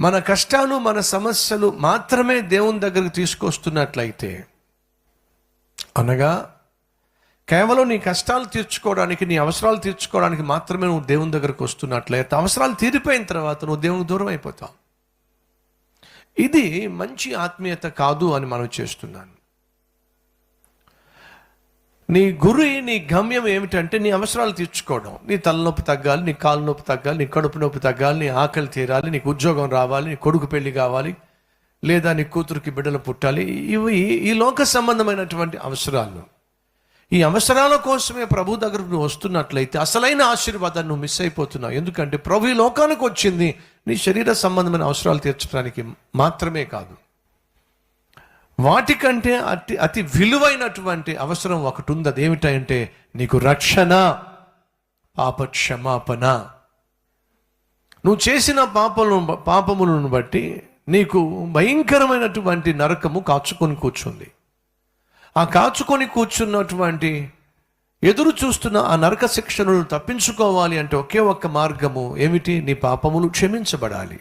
మన కష్టాలు మన సమస్యలు మాత్రమే దేవుని దగ్గరకు తీసుకొస్తున్నట్లయితే, అనగా కేవలం నీ కష్టాలు తీర్చుకోవడానికి, నీ అవసరాలు తీర్చుకోవడానికి మాత్రమే నువ్వు దేవుని దగ్గరకు వస్తున్నట్లయితే, అవసరాలు తీరిపోయిన తర్వాత నువ్వు దేవునికి దూరం అయిపోతావు. ఇది మంచి ఆత్మీయత కాదు అని మనం చేస్తున్నాను. నీ గురి, నీ గమ్యం ఏమిటంటే నీ అవసరాలు తీర్చుకోవడం. నీ తలనొప్పి తగ్గాలి, నీ కాలు నొప్పి తగ్గాలి, నీ కడుపు నొప్పి తగ్గాలి, నీ ఆకలి తీరాలి, నీకు ఉద్యోగం రావాలి, నీ కొడుకు పెళ్లి కావాలి, లేదా నీ కూతురికి బిడ్డలు పుట్టాలి. ఇవి ఈ లోక సంబంధమైనటువంటి అవసరాలు. ఈ అవసరాల కోసమే ప్రభు దగ్గరకు నువ్వు వస్తున్నట్లయితే అసలైన ఆశీర్వాదాన్ని నువ్వు మిస్ అయిపోతున్నావు. ఎందుకంటే ప్రభు ఈ లోకానికి వచ్చింది నీ శరీర సంబంధమైన అవసరాలు తీర్చడానికి మాత్రమే కాదు. వాటికంటే అతి విలువైనటువంటి అవసరం ఒకటి ఉంది. అది ఏమిటంటే నీకు రక్షణ, పాప క్షమాపణ. నువ్వు చేసిన పాపములను బట్టి నీకు భయంకరమైనటువంటి నరకము కాచుకొని కూర్చుంది. ఆ కాచుకొని కూర్చున్నటువంటి, ఎదురు చూస్తున్న ఆ నరక శిక్షను తప్పించుకోవాలి అంటే ఒకే ఒక్క మార్గము ఏమిటి? నీ పాపములు క్షమించబడాలి.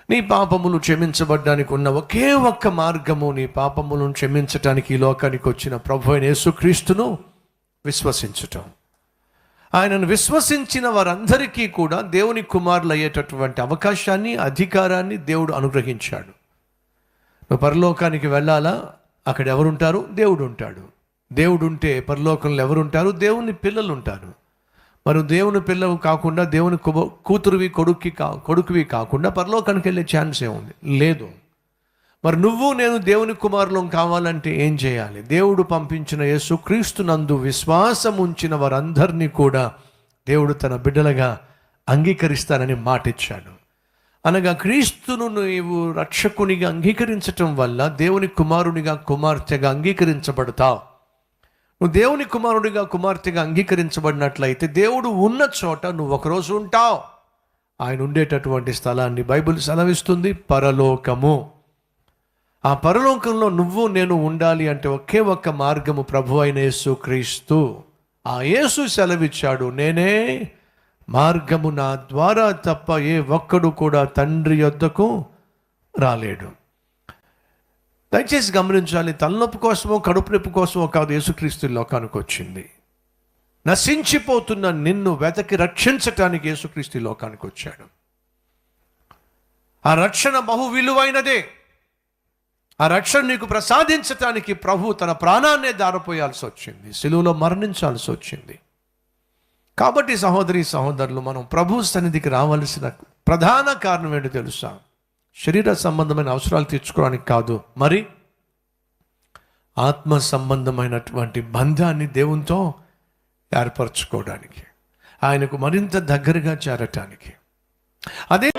నీ పాపములు క్షమించబడ్డానికి ఉన్న ఒకే ఒక్క మార్గము, నీ పాపములను క్షమించటానికి ఈ లోకానికి వచ్చిన ప్రభు అయిన యేసుక్రీస్తును విశ్వసించటం. ఆయనను విశ్వసించిన వారందరికీ కూడా దేవుని కుమారులు అయ్యేటటువంటి అవకాశాన్ని, అధికారాన్ని దేవుడు అనుగ్రహించాడు. నువ్వు పరలోకానికి వెళ్ళాలా? అక్కడ ఎవరుంటారు? దేవుడు ఉంటాడు. దేవుడు ఉంటే పరలోకంలో ఎవరుంటారు? దేవుని పిల్లలు ఉంటారు. మరి దేవుని పిల్లవు కాకుండా, దేవుని కూతురువి కొడుకువి కాకుండా పరలోకానికి వెళ్ళే ఛాన్స్ ఏముంది? లేదు. మరి నువ్వు నేను దేవుని కుమారులం కావాలంటే ఏం చేయాలి? దేవుడు పంపించిన యేసుక్రీస్తునందు విశ్వాసం ఉంచిన వారందరినీ కూడా దేవుడు తన బిడ్డలుగా అంగీకరిస్తానని మాటిచ్చాడు. అనగా క్రీస్తును నీవు రక్షకునిగా అంగీకరించటం వల్ల దేవుని కుమారునిగా, కుమార్తెగా అంగీకరించబడతావు. నువ్వు దేవుని కుమారుడిగా, కుమార్తెగా అంగీకరించబడినట్లయితే దేవుడు ఉన్న చోట నువ్వు ఒకరోజు ఉంటావు. ఆయన ఉండేటటువంటి స్థలాన్ని బైబిల్ సెలవిస్తుంది పరలోకము. ఆ పరలోకంలో నువ్వు నేను ఉండాలి అంటే ఒకే ఒక్క మార్గము, ప్రభు అయిన యేసుక్రీస్తు. ఆ యేసు సెలవిచ్చాడు, నేనే మార్గము, నా ద్వారా తప్ప ఏ ఒక్కడు కూడా తండ్రి యొద్దకు రాలేడు. దయచేసి గమనించాలి, తలనొప్పి కోసమో కడుపు నొప్పి కోసమో కాదు యేసుక్రీస్తు లోకానికి వచ్చింది. నశించిపోతున్న నిన్ను వెతకి రక్షించటానికి యేసుక్రీస్తు లోకానికి వచ్చాడు. ఆ రక్షణ బహు విలువైనదే. ఆ రక్షణ నీకు ప్రసాదించటానికి ప్రభు తన ప్రాణాన్నే దారపోయాల్సి వచ్చింది, సిలువలో మరణించాల్సి వచ్చింది. కాబట్టి సహోదరి సహోదరులు, మనం ప్రభు సన్నిధికి రావాల్సిన ప్రధాన కారణం ఏంటో తెలుసా? శరీర సంబంధమైన అవసరాలు తీర్చుకోవడానికి కాదు, మరి ఆత్మ సంబంధమైనటువంటి బంధాన్ని దేవునితో ఏర్పరచుకోవడానికి, ఆయనకు మరింత దగ్గరగా చేరటానికి. అదే